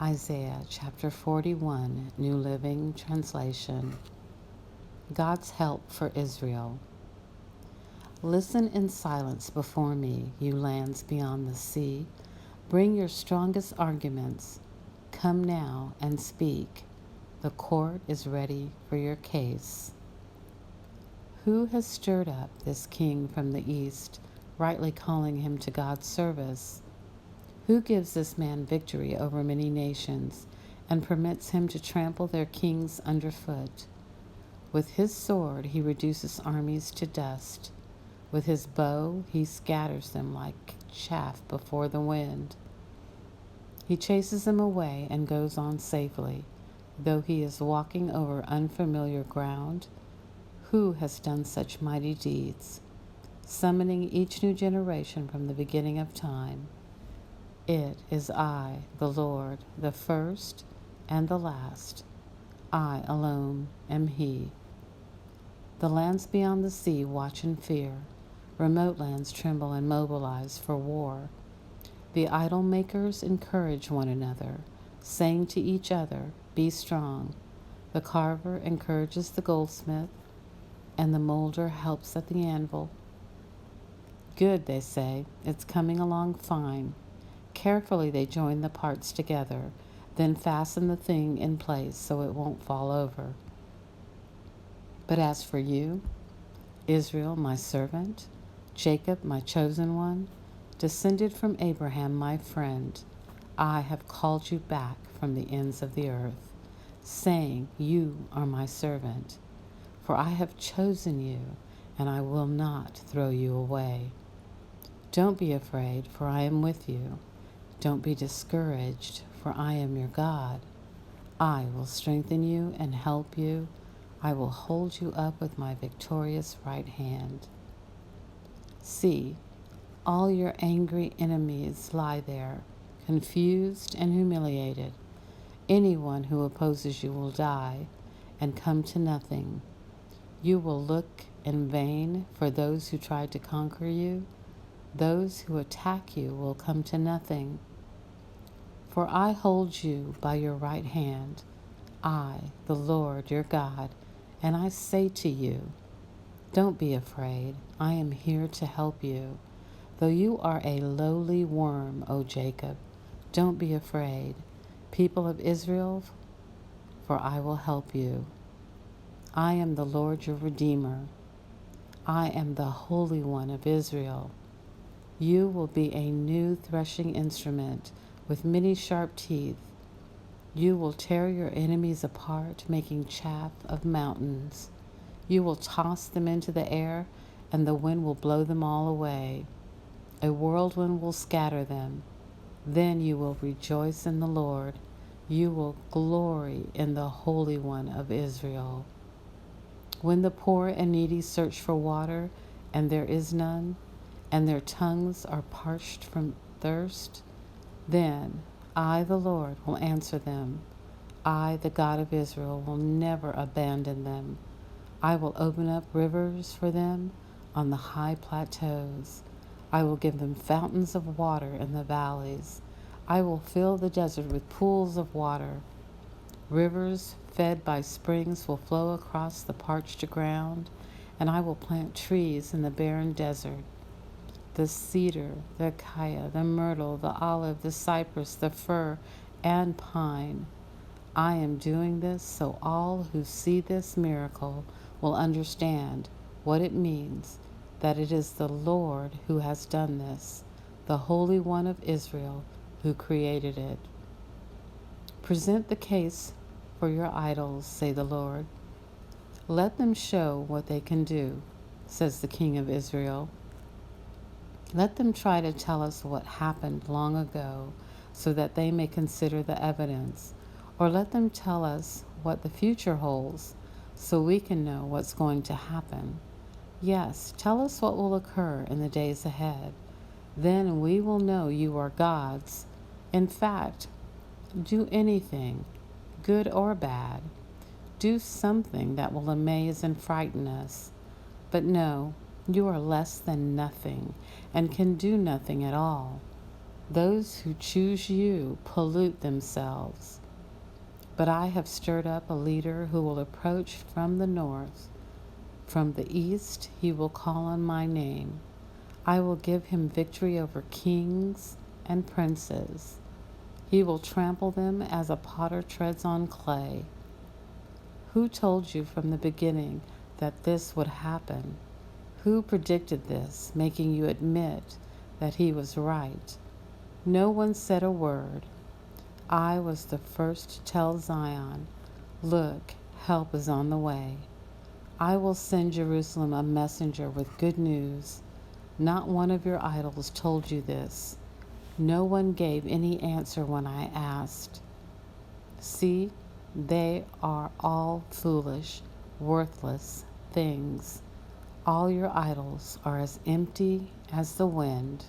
Isaiah chapter 41, New Living Translation. God's help for Israel. Listen in silence before me, you lands beyond the sea. Bring your strongest arguments. Come now and speak. The court is ready for your case. Who has stirred up this king from the east, rightly calling him to God's service? Who gives this man victory over many nations and permits him to trample their kings underfoot? With his sword he reduces armies to dust. With his bow he scatters them like chaff before the wind. He chases them away and goes on safely, though he is walking over unfamiliar ground. Who has done such mighty deeds, summoning each new generation from the beginning of time? It is I, the Lord, the first and the last. I alone am He. The lands beyond the sea watch in fear. Remote lands tremble and mobilize for war. The idol makers encourage one another, saying to each other, "Be strong." The carver encourages the goldsmith, and the molder helps at the anvil. "Good," they say, "it's coming along fine." Carefully they join the parts together, then fasten the thing in place so it won't fall over. But as for you, Israel, my servant, Jacob, my chosen one, descended from Abraham, my friend, I have called you back from the ends of the earth, saying, "You are my servant." For I have chosen you, and I will not throw you away. Don't be afraid, for I am with you. Don't be discouraged, for I am your God. I will strengthen you and help you. I will hold you up with my victorious right hand. See, all your angry enemies lie there, confused and humiliated. Anyone who opposes you will die and come to nothing. You will look in vain for those who tried to conquer you. Those who attack you will come to nothing. For I hold you by your right hand, I, the Lord your God, and I say to you, don't be afraid, I am here to help you. Though you are a lowly worm, O Jacob, don't be afraid, people of Israel, for I will help you. I am the Lord your Redeemer. I am the Holy One of Israel. You will be a new threshing instrument with many sharp teeth. You will tear your enemies apart, making chaff of mountains. You will toss them into the air, and the wind will blow them all away. A whirlwind will scatter them. Then you will rejoice in the Lord. You will glory in the Holy One of Israel. When the poor and needy search for water, and there is none, and their tongues are parched from thirst, then I, the Lord, will answer them. I, the God of Israel, will never abandon them. I will open up rivers for them on the high plateaus. I will give them fountains of water in the valleys. I will fill the desert with pools of water. Rivers fed by springs will flow across the parched ground, and I will plant trees in the barren desert. The cedar, the acacia, the myrtle, the olive, the cypress, the fir, and pine. I am doing this so all who see this miracle will understand what it means, that it is the Lord who has done this, the Holy One of Israel who created it. Present the case for your idols, say the Lord. Let them show what they can do, says the King of Israel. Let them try to tell us what happened long ago so that they may consider the evidence, or let them tell us what the future holds so we can know what's going to happen. Yes, tell us what will occur in the days ahead. Then we will know you are God's. In fact, do anything, good or bad. Do something that will amaze and frighten us. But no, you are less than nothing and can do nothing at all. Those who choose you pollute themselves. But I have stirred up a leader who will approach from the north. From the east he will call on my name. I will give him victory over kings and princes. He will trample them as a potter treads on clay. Who told you from the beginning that this would happen? Who predicted this, making you admit that he was right? No one said a word. I was the first to tell Zion, look, help is on the way. I will send Jerusalem a messenger with good news. Not one of your idols told you this. No one gave any answer when I asked. See, they are all foolish, worthless things. All your idols are as empty as the wind.